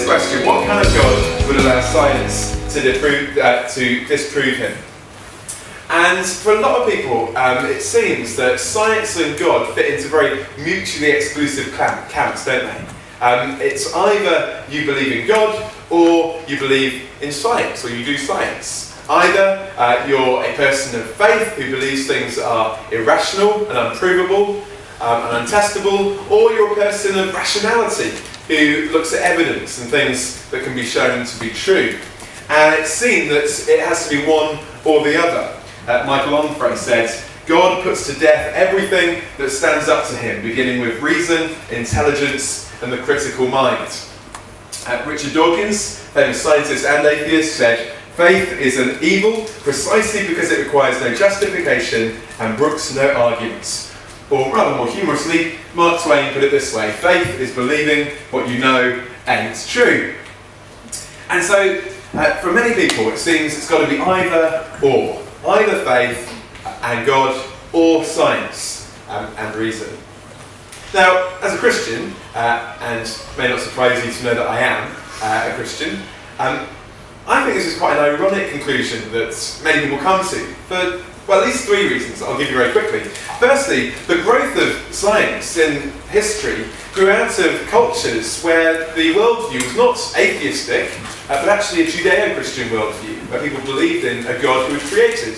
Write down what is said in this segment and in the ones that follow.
question: what kind of God would allow science to disprove him? And for a lot of people, it seems that science and God fit into very mutually exclusive camps, don't they? It's either you believe in God or you believe in science, or you do science. Either you're a person of faith who believes things are irrational and unprovable and untestable, or you're a person of rationality who looks at evidence and things that can be shown to be true. And it's seen that it has to be one or the other. Michael Onfray said, God puts to death everything that stands up to him, beginning with reason, intelligence, and the critical mind. Richard Dawkins, famous scientist and atheist, said, faith is an evil precisely because it requires no justification and brooks no arguments. Or rather more humorously, Mark Twain put it this way: faith is believing what you know ain't true. And so, for many people, it seems it's got to be either or. Either faith and God, or science and reason. Now, as a Christian, and it may not surprise you to know that I am a Christian, I think this is quite an ironic conclusion that many people come to, for, well, at least three reasons I'll give you very quickly. Firstly, the growth of science in history grew out of cultures where the worldview was not atheistic, but actually a Judeo-Christian worldview, where people believed in a God who had created.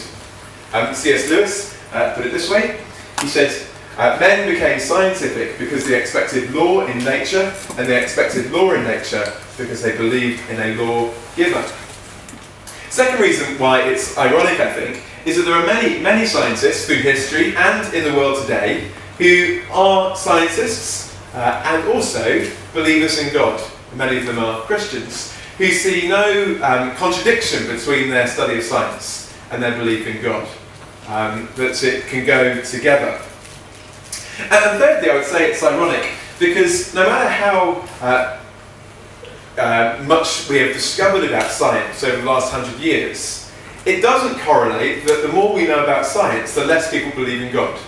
C.S. Lewis put it this way. He said, men became scientific because they expected law in nature, and they expected law in nature because they believed in a lawgiver. Second reason why it's ironic, I think, is that there are many scientists through history and in the world today who are scientists and also believers in God. Many of them are Christians who see no contradiction between their study of science and their belief in God, that it can go together. And thirdly, I would say it's ironic because no matter how much we have discovered about science over the last 100 years, it doesn't correlate that the more we know about science, the less people believe in God.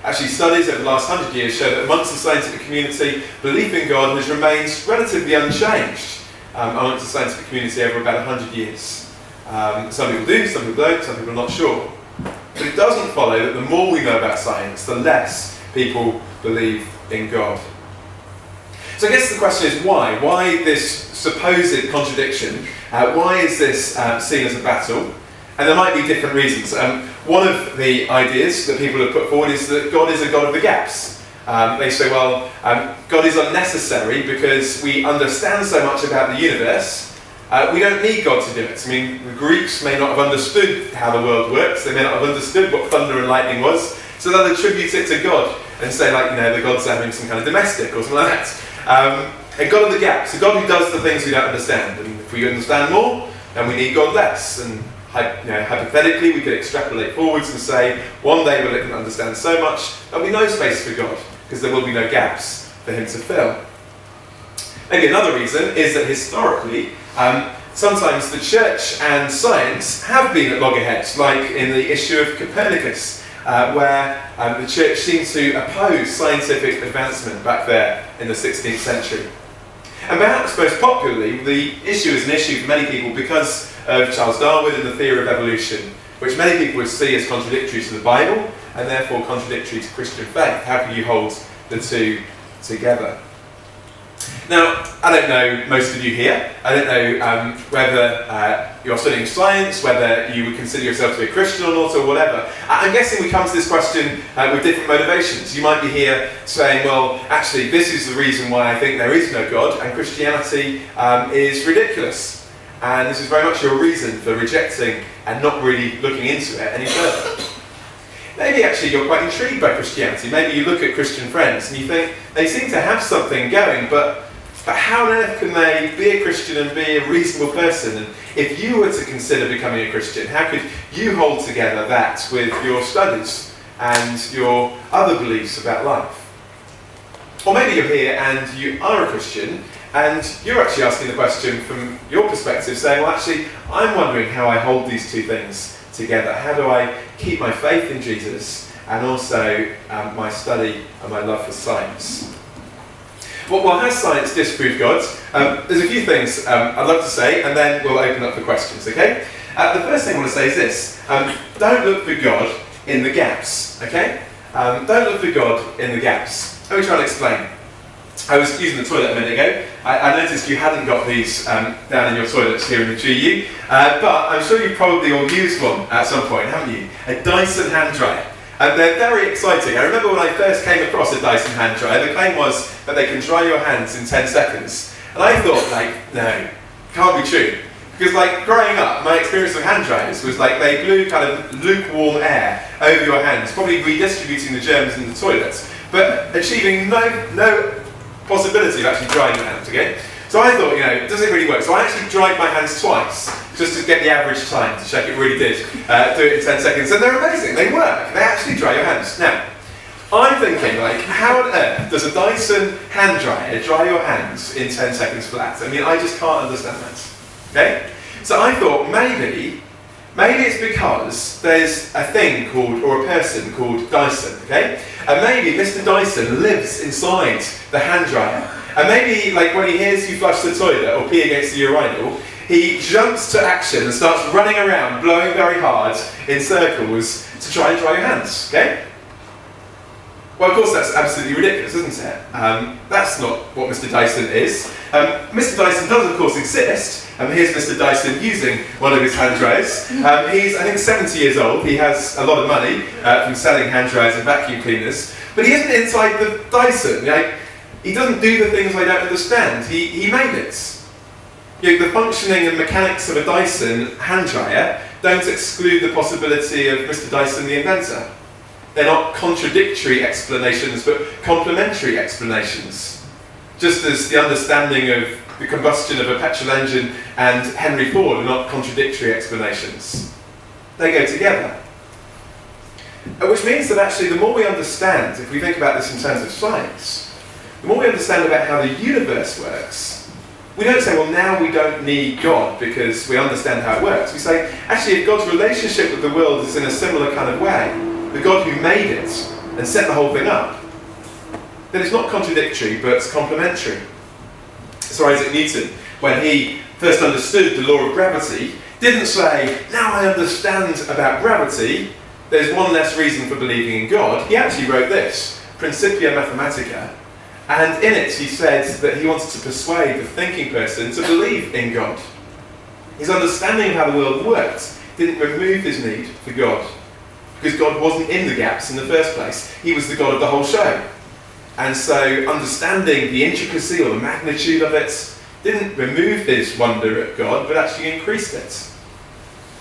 Actually, studies over the last 100 years show that amongst the scientific community, belief in God has remained relatively unchanged amongst the scientific community over about 100 years. Some people do, some people don't, some people are not sure. But it doesn't follow that the more we know about science, the less people believe in God. So I guess the question is why? Why this supposed contradiction? Why is this seen as a battle? And there might be different reasons. One of the ideas that people have put forward is that God is a God of the gaps. They say, well, God is unnecessary because we understand so much about the universe. We don't need God to do it. I mean, the Greeks may not have understood how the world works. They may not have understood what thunder and lightning was. So they'll attribute it to God and say, like, the God's having some kind of domestic or something like that. A God of the gaps, a God who does the things we don't understand. And if we understand more, then we need God less. And hypothetically, we could extrapolate forwards and say, one day we'll understand so much, there'll be no space for God, because there will be no gaps for him to fill. Maybe another reason is that historically, sometimes the church and science have been at loggerheads, like in the issue of Copernicus, where the church seemed to oppose scientific advancement back there in the 16th century. And perhaps most popularly, the issue is an issue for many people because of Charles Darwin and the theory of evolution, which many people would see as contradictory to the Bible and therefore contradictory to Christian faith. How can you hold the two together? Now, I don't know most of you here. I don't know whether you're studying science, whether you would consider yourself to be a Christian or not, or whatever. I'm guessing we come to this question with different motivations. You might be here saying, well, actually, this is the reason why I think there is no God, and Christianity is ridiculous. And this is very much your reason for rejecting and not really looking into it any further. Maybe actually you're quite intrigued by Christianity. Maybe you look at Christian friends and you think they seem to have something going, but how on earth can they be a Christian and be a reasonable person? And if you were to consider becoming a Christian, how could you hold together that with your studies and your other beliefs about life? Or maybe you're here and you are a Christian and you're actually asking the question from your perspective, saying, well, actually, I'm wondering how I hold these two things together. How do I keep my faith in Jesus and also my study and my love for science? Well, has science disproved God? There's a few things I'd love to say, and then we'll open up for questions, okay? The first thing I want to say is this. Don't look for God in the gaps, okay? Don't look for God in the gaps. Let me try and explain. I was using the toilet a minute ago. I noticed you hadn't got these down in your toilets here in the GU, but I'm sure you've probably all used one at some point, haven't you? A Dyson hand dryer. And they're very exciting. I remember when I first came across a Dyson hand dryer, the claim was that they can dry your hands in 10 seconds. And I thought, no, can't be true. Because growing up, my experience of hand dryers was they blew kind of lukewarm air over your hands, probably redistributing the germs in the toilets, but achieving no possibility of actually drying your hands, okay? So I thought, does it really work? So I actually dried my hands twice, just to get the average time to check it really did. Do it in 10 seconds, and they're amazing, they work. They actually dry your hands. Now, I'm thinking, how on earth does a Dyson hand dryer dry your hands in 10 seconds flat? I mean, I just can't understand that. Okay? So I thought maybe it's because there's a thing called, or a person called Dyson, okay? And maybe Mr. Dyson lives inside the hand dryer. And maybe, when he hears you flush the toilet or pee against the urinal, he jumps to action and starts running around, blowing very hard in circles to try and dry your hands, okay? Well, of course, that's absolutely ridiculous, isn't it? That's not what Mr. Dyson is. Mr. Dyson does, of course, exist. Here's Mr. Dyson using one of his hand dryers. He's, I think, 70 years old. He has a lot of money from selling hand dryers and vacuum cleaners. But he isn't inside the Dyson. He doesn't do the things I don't understand. He made it. The functioning and mechanics of a Dyson hand dryer don't exclude the possibility of Mr. Dyson, the inventor. They're not contradictory explanations, but complementary explanations. Just as the understanding of the combustion of a petrol engine and Henry Ford are not contradictory explanations. They go together. Which means that actually the more we understand, if we think about this in terms of science, the more we understand about how the universe works, we don't say, well, now we don't need God because we understand how it works. We say, actually, if God's relationship with the world is in a similar kind of way, the God who made it and set the whole thing up, then it's not contradictory, but it's complementary. So Isaac Newton, when he first understood the law of gravity, didn't say, now I understand about gravity, there's one less reason for believing in God. He actually wrote this, Principia Mathematica, and in it he said that he wanted to persuade the thinking person to believe in God. His understanding of how the world worked didn't remove his need for God, because God wasn't in the gaps in the first place. He was the God of the whole show. And so understanding the intricacy or the magnitude of it didn't remove his wonder at God, but actually increased it.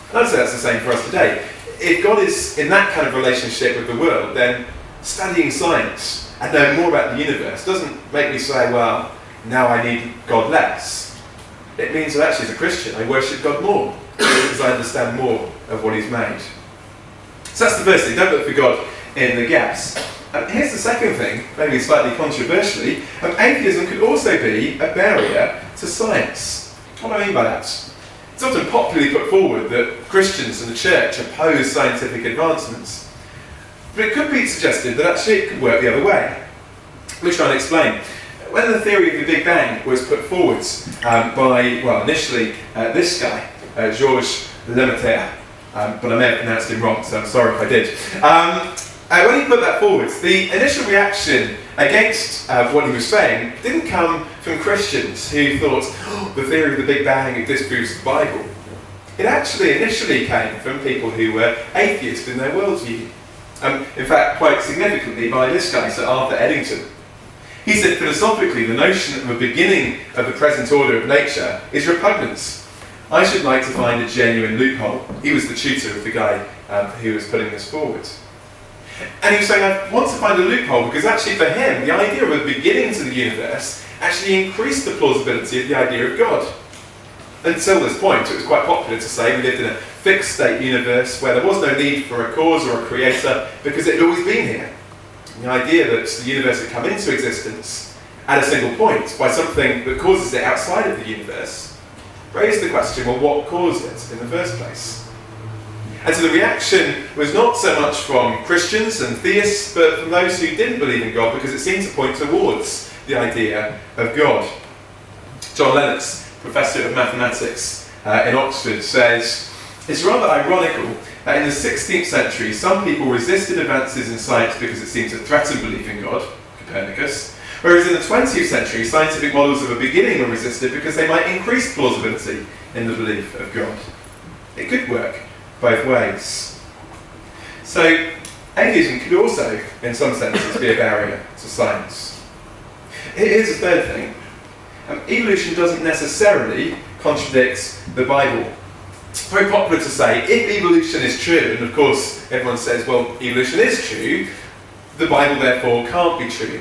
And I'd say that's the same for us today. If God is in that kind of relationship with the world, then studying science and knowing more about the universe doesn't make me say, well, now I need God less. It means that actually as a Christian I worship God more, because I understand more of what he's made. So that's the first thing, don't look for God in the gaps. Here's the second thing, maybe slightly controversially. Atheism could also be a barrier to science. What do I mean by that? It's often popularly put forward that Christians and the church oppose scientific advancements. But it could be suggested that actually it could work the other way. Let me try and explain. When the theory of the Big Bang was put forward by, well, initially this guy, Georges Lemaitre, but I may have pronounced him wrong, so I'm sorry if I did. When he put that forward, the initial reaction against what he was saying didn't come from Christians who thought, oh, the theory of the Big Bang disproves the Bible. It actually initially came from people who were atheists in their worldview. In fact, quite significantly by this guy, Sir Arthur Eddington. He said philosophically the notion of a beginning of the present order of nature is repugnant. I should like to find a genuine loophole. He was the tutor of the guy who was putting this forward. And he was saying, I want to find a loophole because actually for him, the idea of a beginning to the universe actually increased the plausibility of the idea of God. Until this point, it was quite popular to say we lived in a fixed state universe where there was no need for a cause or a creator because it had always been here. And the idea that the universe had come into existence at a single point by something that causes it outside of the universe raised the question, well, what caused it in the first place? And so the reaction was not so much from Christians and theists, but from those who didn't believe in God, because it seemed to point towards the idea of God. John Lennox, professor of mathematics in Oxford, says, "It's rather ironical that in the 16th century some people resisted advances in science because it seemed to threaten belief in God, Copernicus, whereas in the 20th century scientific models of a beginning were resisted because they might increase plausibility in the belief of God." It could work both ways. So atheism could also, in some senses, be a barrier to science. Here's a third thing. Evolution doesn't necessarily contradict the Bible. It's very popular to say, if evolution is true, and of course everyone says, well, evolution is true, the Bible therefore can't be true.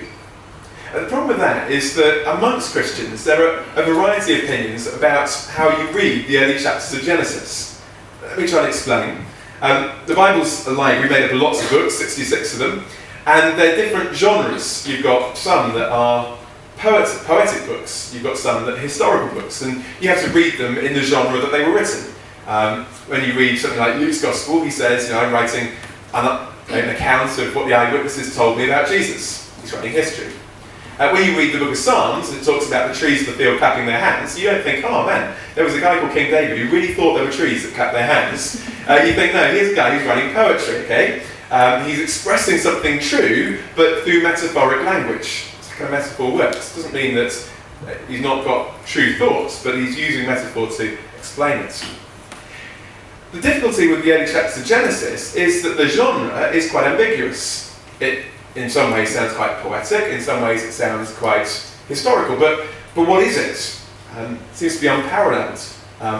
And the problem with that is that amongst Christians there are a variety of opinions about how you read the early chapters of Genesis. Let me try and explain. The Bible's a library made up of lots of books, 66 of them, and they're different genres. You've got some that are poetic books, you've got some that are historical books, and you have to read them in the genre that they were written. When you read something like Luke's Gospel, he says, I'm writing an account of what the eyewitnesses told me about Jesus. He's writing history. When you read the book of Psalms, it talks about the trees of the field clapping their hands. You don't think, oh man, there was a guy called King David who really thought there were trees that clapped their hands. You think, no, here's a guy who's writing poetry, okay? He's expressing something true, but through metaphoric language. It's how a metaphor works. It doesn't mean that he's not got true thoughts, but he's using metaphor to explain it. The difficulty with the early chapters of Genesis is that the genre is quite ambiguous. It, in some ways, sounds quite poetic, in some ways it sounds quite historical, but what is it? It seems to be unparalleled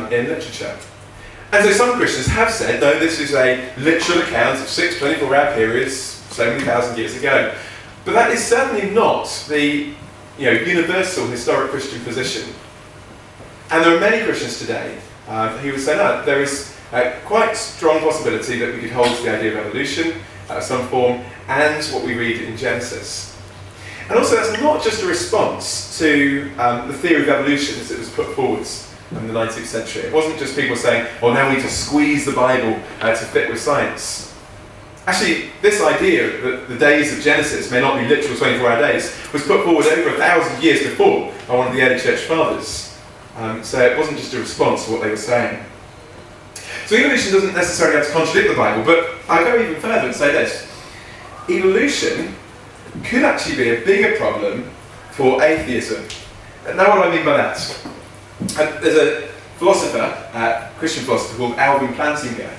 in literature. And so some Christians have said, no, this is a literal account of 6 24-hour periods, so many thousand years ago. But that is certainly not the universal historic Christian position. And there are many Christians today who would say, no, there is quite strong possibility that we could hold to the idea of evolution of some form and what we read in Genesis. And also that's not just a response to the theory of evolution as it was put forward in the 19th century. It wasn't just people saying, well, now we need to squeeze the Bible to fit with science. Actually, this idea that the days of Genesis may not be literal 24-hour days was put forward over 1,000 years before by one of the early church fathers. So it wasn't just a response to what they were saying. So evolution doesn't necessarily have to contradict the Bible, but I'll go even further and say this. Evolution could actually be a bigger problem for atheism. Now what do I mean by that? There's a philosopher, Christian philosopher called Alvin Plantinga,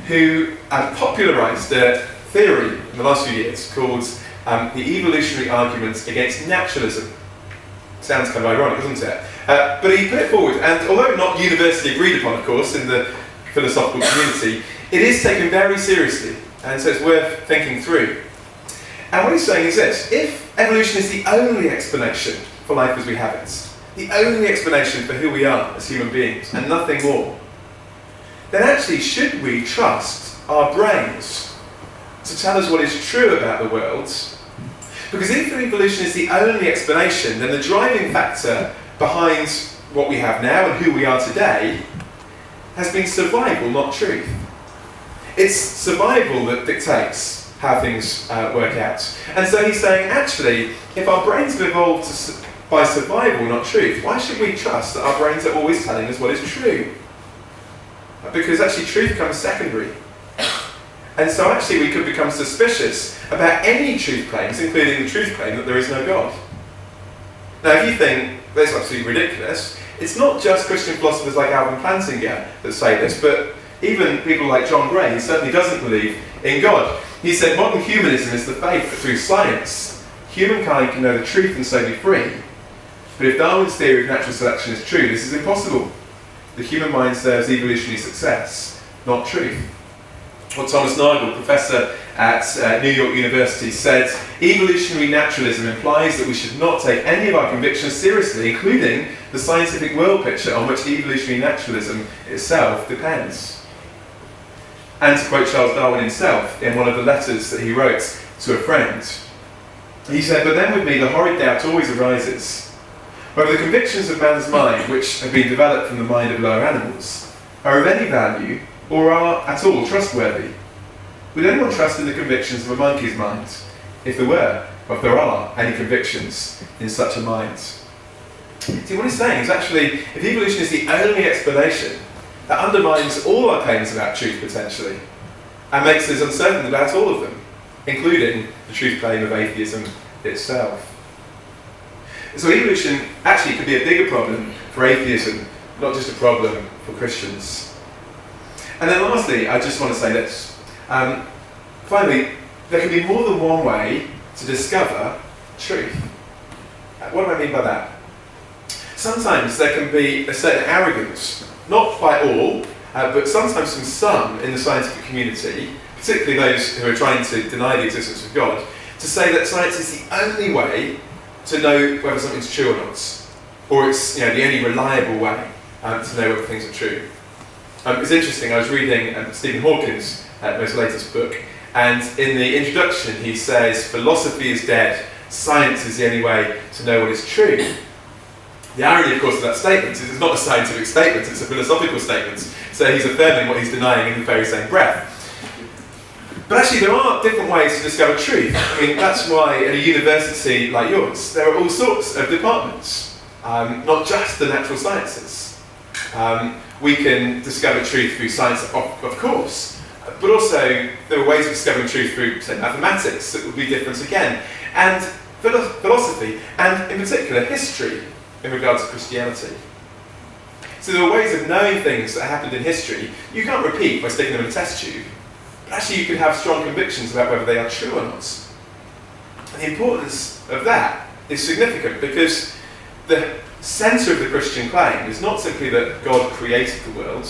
who popularised a theory in the last few years called the evolutionary arguments against naturalism. Sounds kind of ironic, doesn't it? But he put it forward, and although not universally agreed upon, of course, in the philosophical community, it is taken very seriously, and so it's worth thinking through. And what he's saying is this: if evolution is the only explanation for life as we have it, the only explanation for who we are as human beings, and nothing more, then actually should we trust our brains to tell us what is true about the world? Because if evolution is the only explanation, then the driving factor behind what we have now and who we are today has been survival, not truth. It's survival that dictates how things work out. And so he's saying, actually, if our brains have evolved by survival, not truth, why should we trust that our brains are always telling us what is true? Because actually truth comes secondary. And so actually we could become suspicious about any truth claims, including the truth claim that there is no God. Now if you think that's absolutely ridiculous, it's not just Christian philosophers like Alvin Plantinga that say this, but even people like John Gray, who certainly doesn't believe in God. He said modern humanism is the faith that through science, humankind can know the truth and so be free. But if Darwin's theory of natural selection is true, this is impossible. The human mind serves evolutionary success, not truth. Or Thomas Nagel, professor at New York University, said, evolutionary naturalism implies that we should not take any of our convictions seriously, including the scientific world picture on which evolutionary naturalism itself depends. And to quote Charles Darwin himself in one of the letters that he wrote to a friend, he said, but then with me the horrid doubt always arises whether the convictions of man's mind, which have been developed from the mind of lower animals, are of any value or are at all trustworthy. Would anyone trust in the convictions of a monkey's mind? If there were, or if there are any convictions in such a mind. See, what he's saying is actually, if evolution is the only explanation, that undermines all our claims about truth potentially, and makes us uncertain about all of them, including the truth claim of atheism itself. So evolution actually could be a bigger problem for atheism, not just a problem for Christians. And then lastly, I just want to say this. Finally, there can be more than one way to discover truth. What do I mean by that? Sometimes there can be a certain arrogance, not by all, but sometimes from some in the scientific community, particularly those who are trying to deny the existence of God, to say that science is the only way to know whether something's true or not, or it's the only reliable way to know whether things are true. It's interesting, I was reading Stephen Hawking's most latest book, and in the introduction he says, philosophy is dead, science is the only way to know what is true. The irony, of course, of that statement is it's not a scientific statement, it's a philosophical statement, so he's affirming what he's denying in the very same breath. But actually there are different ways to discover truth. I mean, that's why at a university like yours, there are all sorts of departments, not just the natural sciences. We can discover truth through science, of course, but also there are ways of discovering truth through, say, mathematics that would be different again, and philosophy, and in particular history in regards to Christianity. So there are ways of knowing things that happened in history you can't repeat by sticking them in a test tube. But actually you can have strong convictions about whether they are true or not. And the importance of that is significant because the centre of the Christian claim is not simply that God created the world,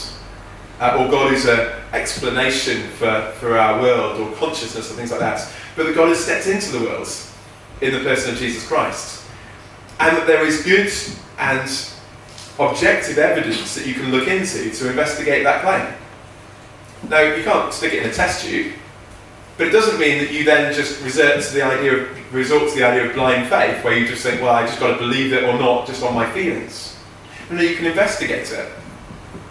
or God is an explanation for our world or consciousness and things like that, but that God has stepped into the world in the person of Jesus Christ. And that there is good and objective evidence that you can look into to investigate that claim. Now, you can't stick it in a test tube, but it doesn't mean that you then just resort to the idea of blind faith, where you just think, well, I just got to believe it or not, just on my feelings. No, you can investigate it,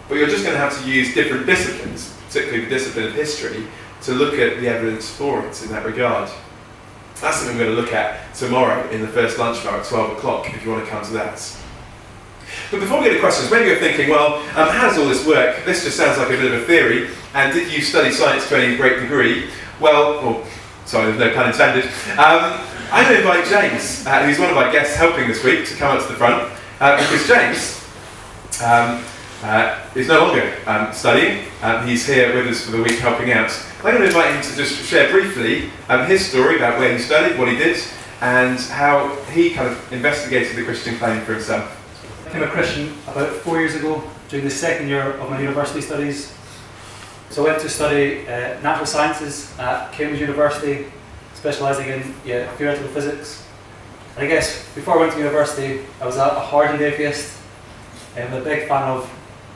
but you're just going to have to use different disciplines, particularly the discipline of history, to look at the evidence for it in that regard. That's something we're going to look at tomorrow in the first Lunchbar at 12 o'clock, if you want to come to that. But before we get to questions, maybe you're thinking, well, how does all this work? This just sounds like a bit of a theory, and did you study science to any great degree? Well, sorry, there's no pun intended. I'm going to invite James, who's one of our guests helping this week, to come up to the front, because James is no longer studying. He's here with us for the week helping out. I'm going to invite him to just share briefly his story about where he studied, what he did, and how he kind of investigated the Christian claim for himself. I became a Christian about 4 years ago during the second year of my university studies. So I went to study natural sciences at Cambridge University, specialising in theoretical physics. And I guess before I went to university, I was a hardened atheist. I'm a big fan of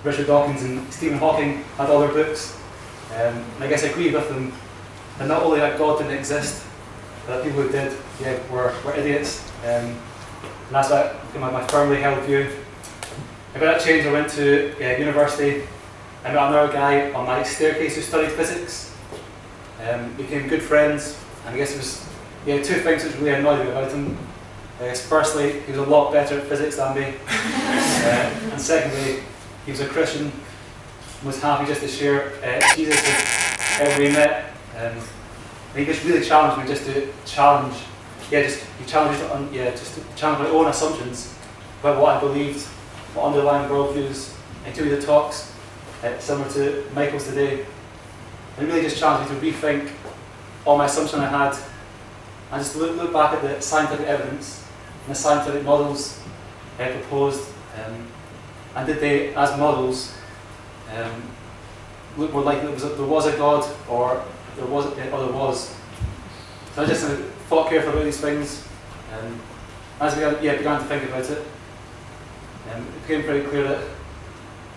Richard Dawkins and Stephen Hawking, had all their books. And I guess I agreed with them that not only that God didn't exist, but that people who did were idiots. And that's my firmly held view. I got that change. I went to university. I met another guy on my staircase who studied physics. Became good friends. And I guess it was two things which really annoyed me about him. I guess firstly, he was a lot better at physics than me. And secondly, he was a Christian. Was happy just to share Jesus with everyone he met. And he just really challenged me just to challenge. He challenged just to challenge my own assumptions about what I believed, my underlying worldviews. And he took the talks, similar to Michael's today, and really just challenged me to rethink all my assumptions I had, and just look back at the scientific evidence and the scientific models proposed, and did they, as models, look more likely there was a God or there was. So I just thought carefully about these things, and as I began to think about it, it became pretty clear that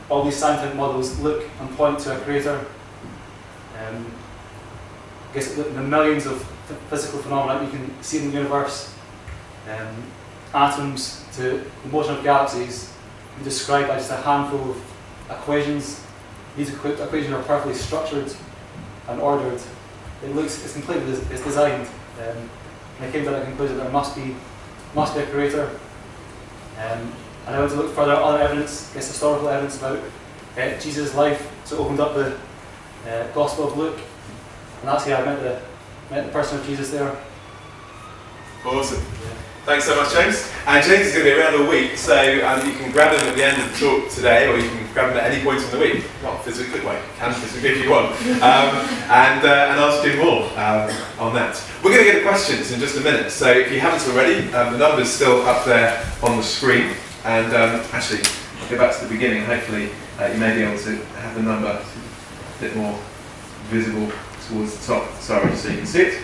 all these scientific models look and point to a creator. I guess the millions of physical phenomena you can see in the universe, atoms to the motion of galaxies, can be described by just a handful of equations. These equations are perfectly structured and ordered. It's completely designed. and I came to that conclusion that there must be a creator. And I went to look further at other evidence, historical evidence about Jesus' life. So it opened up the Gospel of Luke, and that's how I met the person of Jesus there. Awesome. Thanks so much, James. And James is going to be around all week, so you can grab him at the end of the talk today, or you can grab him at any point in the week. Not physically, well, you can physically if you want, and ask him more on that. We're going to get to questions in just a minute, so if you haven't already, the number's still up there on the screen. And actually, I'll go back to the beginning. Hopefully, you may be able to have the number a bit more visible towards the top. Sorry, so you can see it.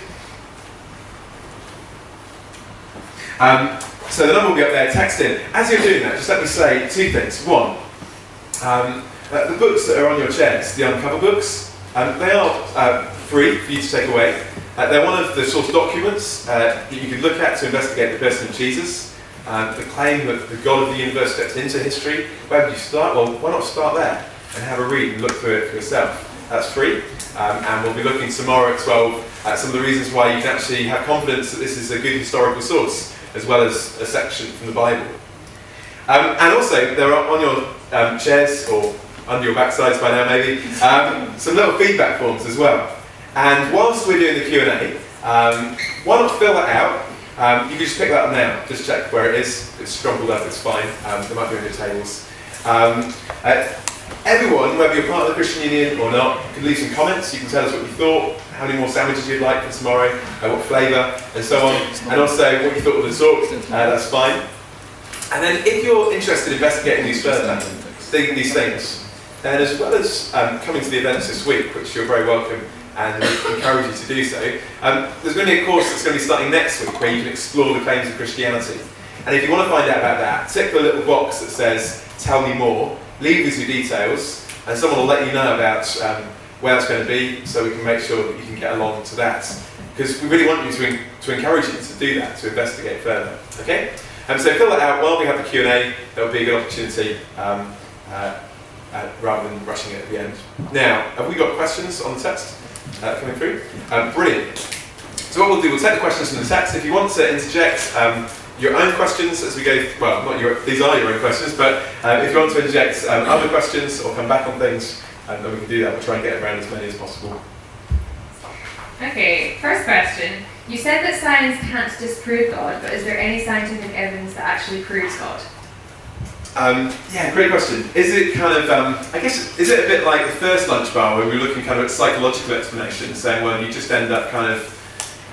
So the number will be up there, text in. As you're doing that, just let me say two things. One, the books that are on your chairs, the Uncover books, they are free for you to take away. They're one of the source documents that you can look at to investigate the person of Jesus. The claim that the God of the universe stepped into history. Where would you start? Well, why not start there and have a read and look through it for yourself? That's free. And we'll be looking tomorrow at 12 at some of the reasons why you can actually have confidence that this is a good historical source, as well as a section from the Bible. And also, there are on your chairs, or under your backsides by now maybe, some little feedback forms as well. And whilst we're doing the Q&A, why not fill that out? You can just pick that up now, just check where it is. If it's scrumpled up, it's fine. They might be on your tables. Everyone, whether you're part of the Christian Union or not, can leave some comments. You can tell us what you thought, how many more sandwiches you'd like for tomorrow, what flavour, and so on. And also what you thought of the talk, that's fine. And then if you're interested in investigating these further, thinking these things, then as well as coming to the events this week, which you're very welcome, and we encourage you to do so, there's going to be a course that's going to be starting next week where you can explore the claims of Christianity. And if you want to find out about that, tick the little box that says, tell me more, leave us your details, and someone will let you know about where that's going to be, so we can make sure that you can get along to that. Because we really want you to encourage you to do that, to investigate further. Okay? So fill that out while we have the Q&A. That'll be a good opportunity rather than rushing it at the end. Now, have we got questions on the text coming through? Brilliant. So what we'll do, we'll take the questions from the text. If you want to interject your own questions as we go, well, these are your own questions, but if you want to inject other questions or come back on things, then we can do that. We'll try and get around as many as possible. Okay, first question. You said that science can't disprove God, but is there any scientific evidence that actually proves God? Yeah, great question. Is it kind of, I guess, is it a bit like the first Lunchbar where we were looking kind of at psychological explanations, saying, well, you just end up kind of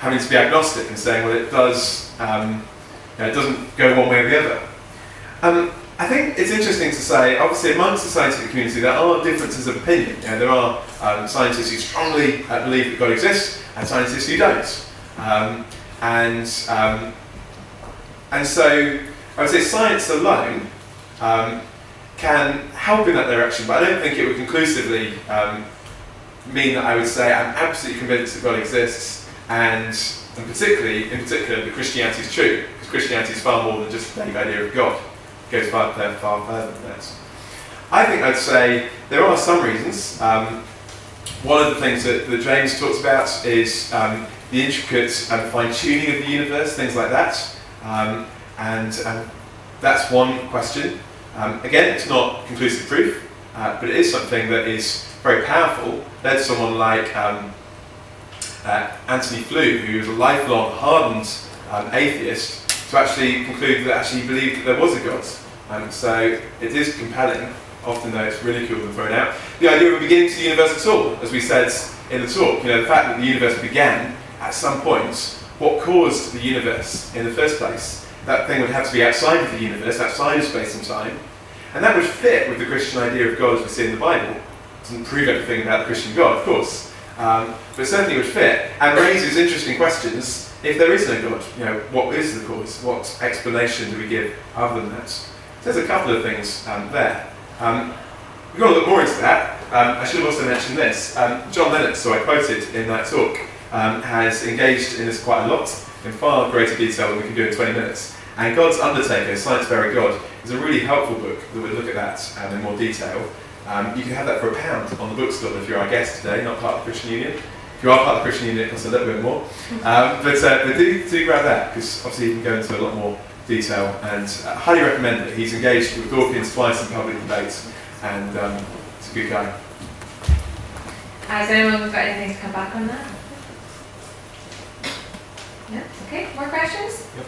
having to be agnostic and saying, well, it does, it doesn't go one way or the other. I think it's interesting to say, obviously amongst the scientific community there are differences of opinion. There are scientists who strongly believe that God exists and scientists who don't. And so I would say science alone can help in that direction, but I don't think it would conclusively mean that I would say I'm absolutely convinced that God exists, and in particular that Christianity is true, because Christianity is far more than just a vague idea of God. It goes far further than that. I think I'd say there are some reasons. One of the things that James talks about is the intricate fine-tuning of the universe, things like that. And that's one question. Again, it's not conclusive proof, but it is something that is very powerful. There's someone like Anthony Flew, who was a lifelong, hardened atheist, to actually conclude that he believed that there was a God. So it is compelling, often though it's ridiculed and thrown out. The idea of a beginning to the universe at all, as we said in the talk, the fact that the universe began at some point, what caused the universe in the first place? That thing would have to be outside of the universe, outside of space and time. And that would fit with the Christian idea of God as we see in the Bible. It doesn't prove everything about the Christian God, of course, but certainly would fit and raises interesting questions. If there is no God, what is the cause? What explanation do we give other than that? So there's a couple of things there. We've got to look more into that. I should have also mentioned this. John Lennox, who I quoted in that talk, has engaged in this quite a lot, in far greater detail than we can do in 20 minutes. And God's Undertaker, Science Buried God, is a really helpful book that would look at that in more detail. You can have that for £1 on the bookstall if you're our guest today, not part of the Christian Union. If you are part of the Christian Union, it costs a little bit more. But do grab that, because obviously you can go into a lot more detail, and I highly recommend it. He's engaged with Dawkins twice in public debates, and he's a good guy. Has anyone got anything to come back on that? No? Okay, more questions? Yep.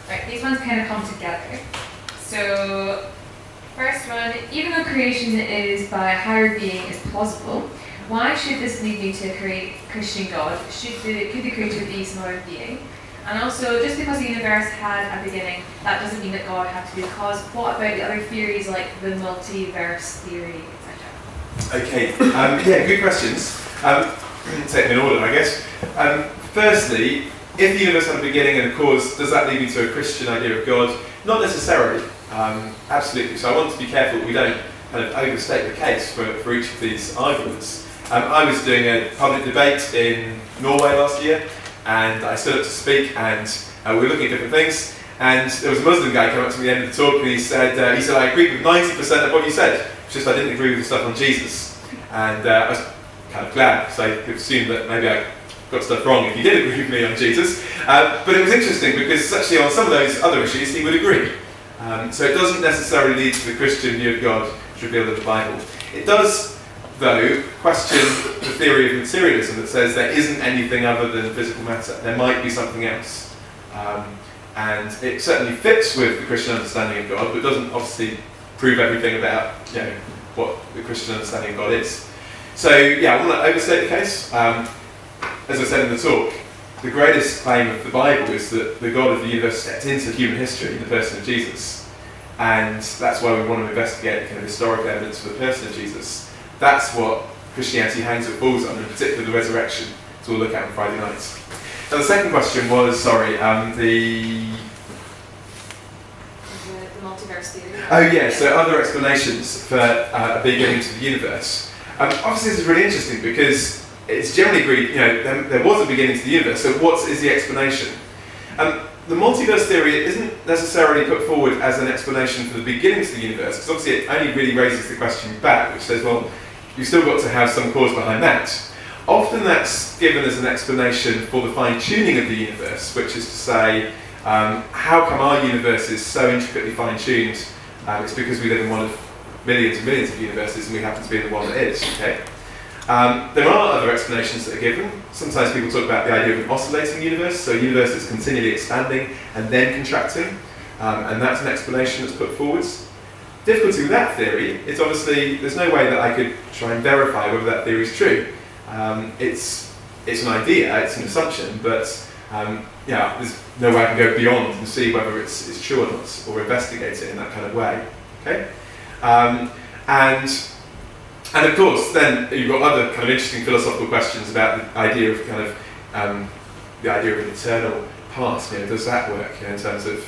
Right, these ones kind of come together. So, first one, even though creation is by a higher being is plausible, why should this lead me to a Christian God? Could the creator be some other being? And also, just because the universe had a beginning, that doesn't mean that God had to be the cause. What about the other theories like the multiverse theory, etc.? Okay, yeah, good questions. Take them in order, I guess. Firstly, if the universe had a beginning and a cause, does that lead me to a Christian idea of God? Not necessarily, absolutely. So I want to be careful that we don't kind of overstate the case for each of these arguments. I was doing a public debate in Norway last year, and I stood up to speak, and we were looking at different things, and there was a Muslim guy came up to me at the end of the talk, and he said, I agree with 90% of what you said, it's just I didn't agree with the stuff on Jesus. And I was kind of glad, because I could assume that maybe I got stuff wrong if he did agree with me on Jesus. But it was interesting, because actually on some of those other issues he would agree. So it doesn't necessarily lead to the Christian view of God as revealed in the Bible. It does, though, question the theory of materialism that says there isn't anything other than physical matter. There might be something else. And it certainly fits with the Christian understanding of God, but doesn't obviously prove everything about what the Christian understanding of God is. So yeah, I want to overstate the case. As I said in the talk, the greatest claim of the Bible is that the God of the universe stepped into human history in the person of Jesus. And that's why we want to investigate the kind of historical evidence for the person of Jesus. That's what Christianity hangs its balls on, in particular the resurrection, so we'll look at on Friday nights. Now the second question was, the multiverse theory. Oh yeah, so other explanations for a beginning to the universe. Obviously this is really interesting because it's generally agreed, there was a beginning to the universe, so what is the explanation? The multiverse theory isn't necessarily put forward as an explanation for the beginning to the universe, because obviously it only really raises the question back, which says, well, you've still got to have some cause behind that. Often that's given as an explanation for the fine-tuning of the universe, which is to say, how come our universe is so intricately fine-tuned? It's because we live in one of millions and millions of universes, and we happen to be in the one that is. Okay? There are other explanations that are given. Sometimes people talk about the idea of an oscillating universe, so a universe that's continually expanding and then contracting, and that's an explanation that's put forwards. Difficulty with that theory is obviously there's no way that I could try and verify whether that theory is true. It's an idea, it's an assumption, but there's no way I can go beyond and see whether it's true or not, or investigate it in that kind of way. Okay, and of course, then you've got other kind of interesting philosophical questions about the idea of kind of the idea of an eternal past. Does that work? In terms of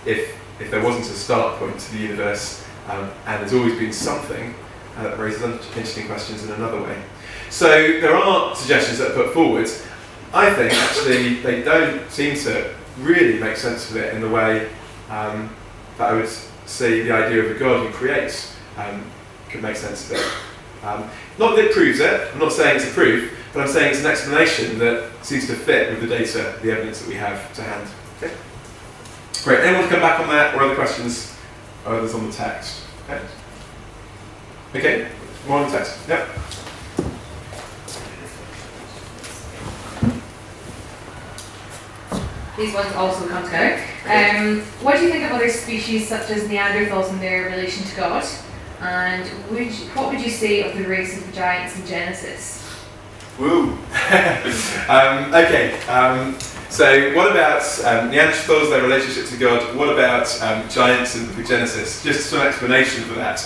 if there wasn't a start point to the universe, and there's always been something, that raises interesting questions in another way. So there are suggestions that are put forward. I think actually they don't seem to really make sense of it in the way that I would see the idea of a God who creates could make sense of it. Not that it proves it, I'm not saying it's a proof, but I'm saying it's an explanation that seems to fit with the data, the evidence that we have to hand. Okay? Great, anyone come back on that, or other questions, or others on the text? Okay, okay? More on the text? Yep. These ones also come together. What do you think of other species such as Neanderthals and their relation to God? And what would you say of the race of the giants in Genesis? Woo! Okay, so what about Neanderthals, their relationship to God? What about giants in the book of Genesis? Just some explanation for that.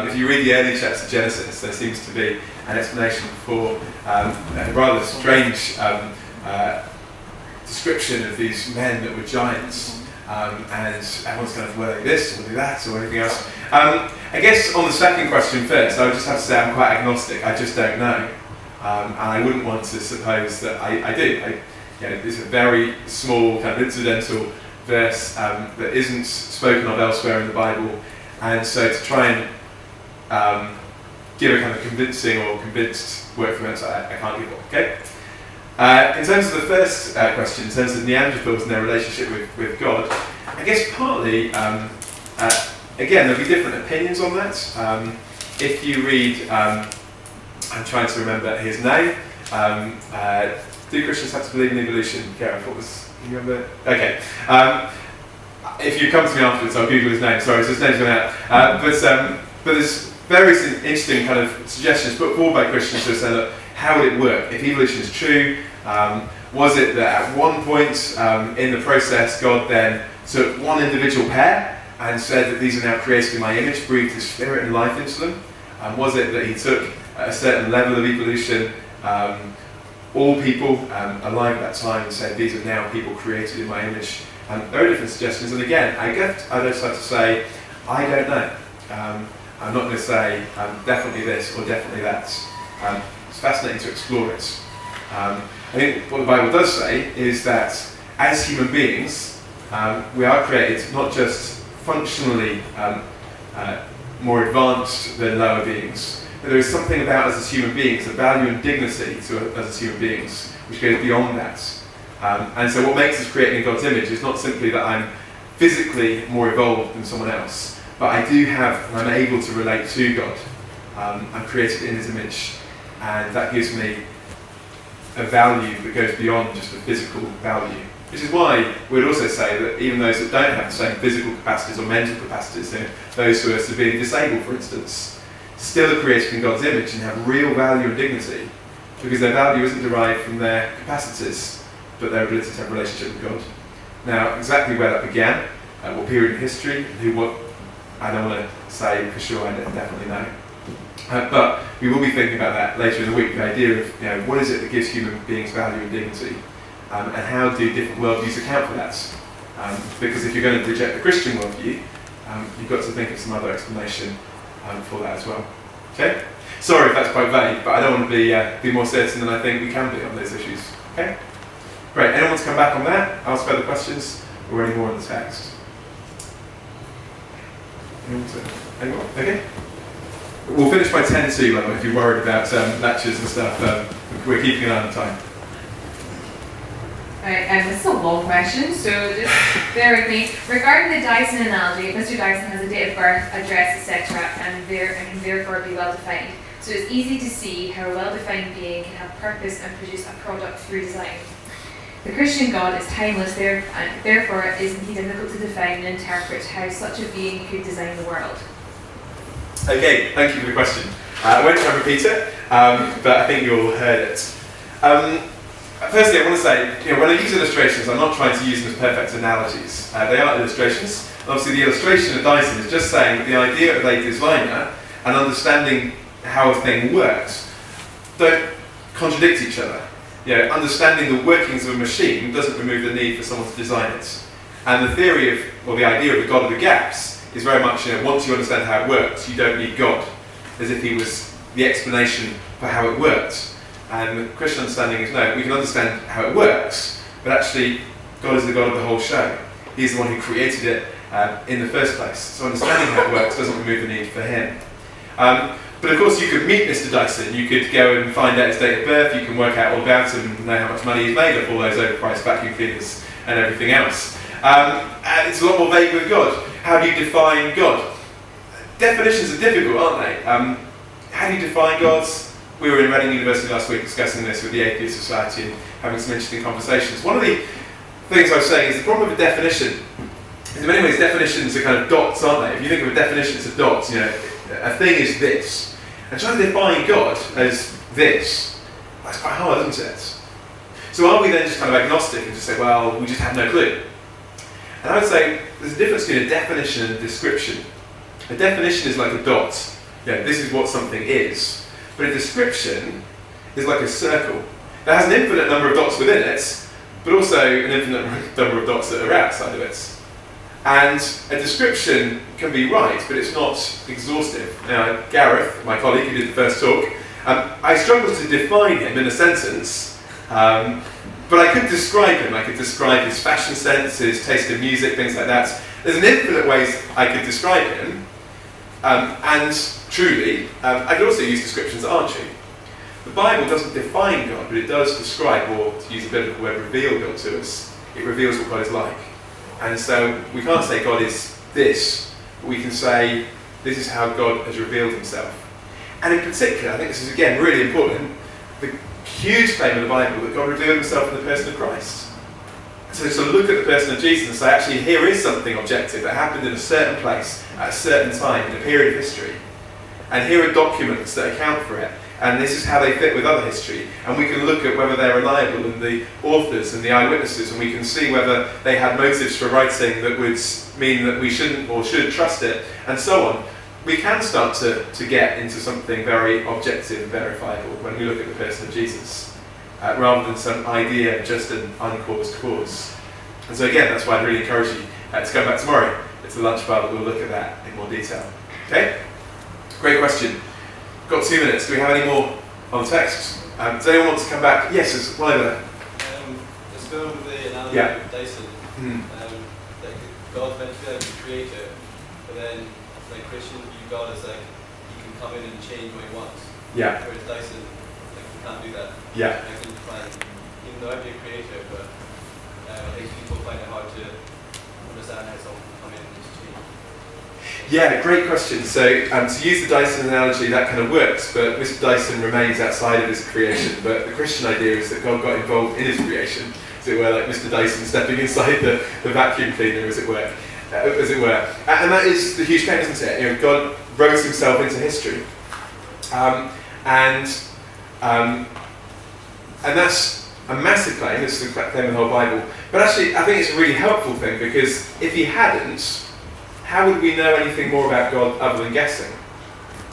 If you read the early chapters of Genesis, there seems to be an explanation for a rather strange description of these men that were giants. And everyone's kind of, were they this, or were they that, or anything else? I guess on the second question first, I would just have to say I'm quite agnostic. I just don't know. And I wouldn't want to suppose that I do. It's a very small, kind of incidental, verse that isn't spoken of elsewhere in the Bible, and so to try and give a kind of convincing or convinced word from it, I can't give one. Okay. In terms of the first question, in terms of Neanderthals and their relationship with God, I guess partly, again, there'll be different opinions on that. If you read, I'm trying to remember his name, do Christians have to believe in evolution? Gareth, what was, you remember? Okay. If you come to me afterwards, I'll Google his name. Sorry, so his name's gone out. But there's various interesting kind of suggestions put forward by Christians to say, look, how would it work? If evolution is true, was it that at one point in the process, God then took one individual pair and said that these are now created in my image, breathed his spirit and life into them? Was it that he took at a certain level of evolution all people alive at that time and said these are now people created in my image? There are different suggestions, and again, I'd just like to say, I don't know. I'm not going to say definitely this or definitely that. It's fascinating to explore it. I think what the Bible does say is that as human beings, we are created not just functionally more advanced than lower beings, but there is something about us as human beings, a value and dignity to us as human beings, which goes beyond that. And so what makes us created in God's image is not simply that I'm physically more evolved than someone else, but I do have, and I'm able to relate to God. I'm created in his image, and that gives me a value that goes beyond just a physical value. Which is why we'd also say that even those that don't have the same physical capacities or mental capacities, those who are severely disabled, for instance, still are created in God's image and have real value and dignity, because their value isn't derived from their capacities, but their ability to have a relationship with God. Now, exactly where that began, what period in history, I don't want to say for sure, I definitely know. But we will be thinking about that later in the week, the idea of what is it that gives human beings value and dignity, and how do different worldviews account for that? Because if you're going to reject the Christian worldview, you've got to think of some other explanation for that as well. Okay? Sorry if that's quite vague, but I don't want to be more certain than I think we can be on those issues. Okay? Great. Anyone want to come back on that? Ask further questions or any more on the text? Anyone? Okay. We'll finish by 10:02, by the way, if you're worried about lectures and stuff. We're keeping an eye on the time. Right, this is a long question, so just bear with me. Regarding the Dyson analogy, Mr. Dyson has a date of birth, address, etc., and can therefore be well defined. So it's easy to see how a well-defined being can have purpose and produce a product through design. The Christian God is timeless, and therefore isn't he difficult to define and interpret how such a being could design the world? Okay, thank you for the question. I won't try and repeat it, but I think you all heard it. Firstly, I want to say, when I use illustrations, I'm not trying to use them as perfect analogies. They are illustrations. Obviously, the illustration of Dyson is just saying that the idea of a designer and understanding how a thing works don't contradict each other. Understanding the workings of a machine doesn't remove the need for someone to design it. And the theory of, or the idea of the God of the gaps is very much, once you understand how it works, you don't need God, as if he was the explanation for how it worked. And the Christian understanding is, no, we can understand how it works, but actually God is the God of the whole show. He's the one who created it in the first place. So understanding how it works doesn't remove the need for him. But of course you could meet Mr. Dyson, you could go and find out his date of birth, you can work out all about him and know how much money he's made off all those overpriced vacuum cleaners and everything else. And it's a lot more vague with God. How do you define God? Definitions are difficult, aren't they? How do you define God? We were in Reading University last week discussing this with the Atheist Society and having some interesting conversations. One of the things I was saying is the problem with a definition is in many ways definitions are kind of dots, aren't they? If you think of a definition as a dot, a thing is this. And trying to define God as this, that's quite hard, isn't it? So are we then just kind of agnostic and just say, well, we just have no clue? And I would say there's a difference between a definition and a description. A definition is like a dot. This is what something is. But a description is like a circle. It has an infinite number of dots within it, but also an infinite number of dots that are outside of it. And a description can be right, but it's not exhaustive. Now, Gareth, my colleague who did the first talk, I struggled to define him in a sentence But I could describe him. I could describe his fashion sense, his taste in music, things like that. There's an infinite ways I could describe him. And truly, I could also use descriptions that aren't true. The Bible doesn't define God, but it does describe, or to use a biblical word, reveal God to us. It reveals what God is like. And so we can't say God is this, but we can say this is how God has revealed himself. And in particular, I think this is again really important, the huge claim of the Bible that God revealed himself in the person of Christ. So to look at the person of Jesus and say, actually, here is something objective that happened in a certain place, at a certain time, in a period of history. And here are documents that account for it. And this is how they fit with other history. And we can look at whether they're reliable in the authors and the eyewitnesses, and we can see whether they had motives for writing that would mean that we shouldn't or should trust it, and so on. We can start to get into something very objective and verifiable when we look at the person of Jesus, rather than some idea of just an uncaused cause. And so again, that's why I'd really encourage you to come back tomorrow. It's a Lunchbar that we'll look at that in more detail. Okay? Great question. Got 2 minutes. Do we have any more on the text? Does anyone want to come back? Yes, it's Lila. Let's go with the analogy of Dyson. Like God's meant to be like the creator, but then like Christians view God as like he can come in and change what he wants. Yeah. Whereas Dyson, like he can't do that. Yeah. I can find, even though I'd be a creator, but I think people find it hard to understand how someone can come in and just change. Yeah, great question. So to use the Dyson analogy, that kind of works, but Mr. Dyson remains outside of his creation. But the Christian idea is that God got involved in his creation, as it were, like Mr. Dyson stepping inside the vacuum cleaner, as it were. And that is the huge claim, isn't it? You know, God wrote himself into history. And that's a massive claim. It's the claim of the whole Bible. But actually, I think it's a really helpful thing, because if he hadn't, how would we know anything more about God other than guessing?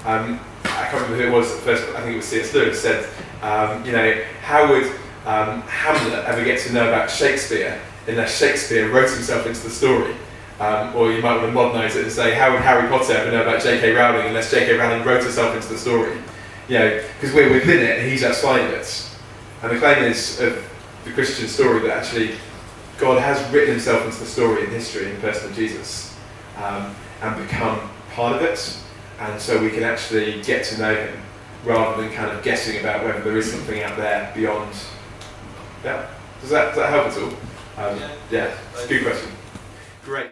I can't remember who it was at first, but I think it was C.S. Lewis said, how would Hamlet ever get to know about Shakespeare unless Shakespeare wrote himself into the story? Or you might want to modernise it and say, how would Harry Potter ever know about J.K. Rowling unless J.K. Rowling wrote herself into the story? You know, because we're within it and he's outside of it. And the claim is of the Christian story that actually God has written himself into the story in history in the person of Jesus. And become part of it, and so we can actually get to know him rather than kind of guessing about whether there is something out there beyond. Yeah, does that help at all? Yeah, it's a good question. Great.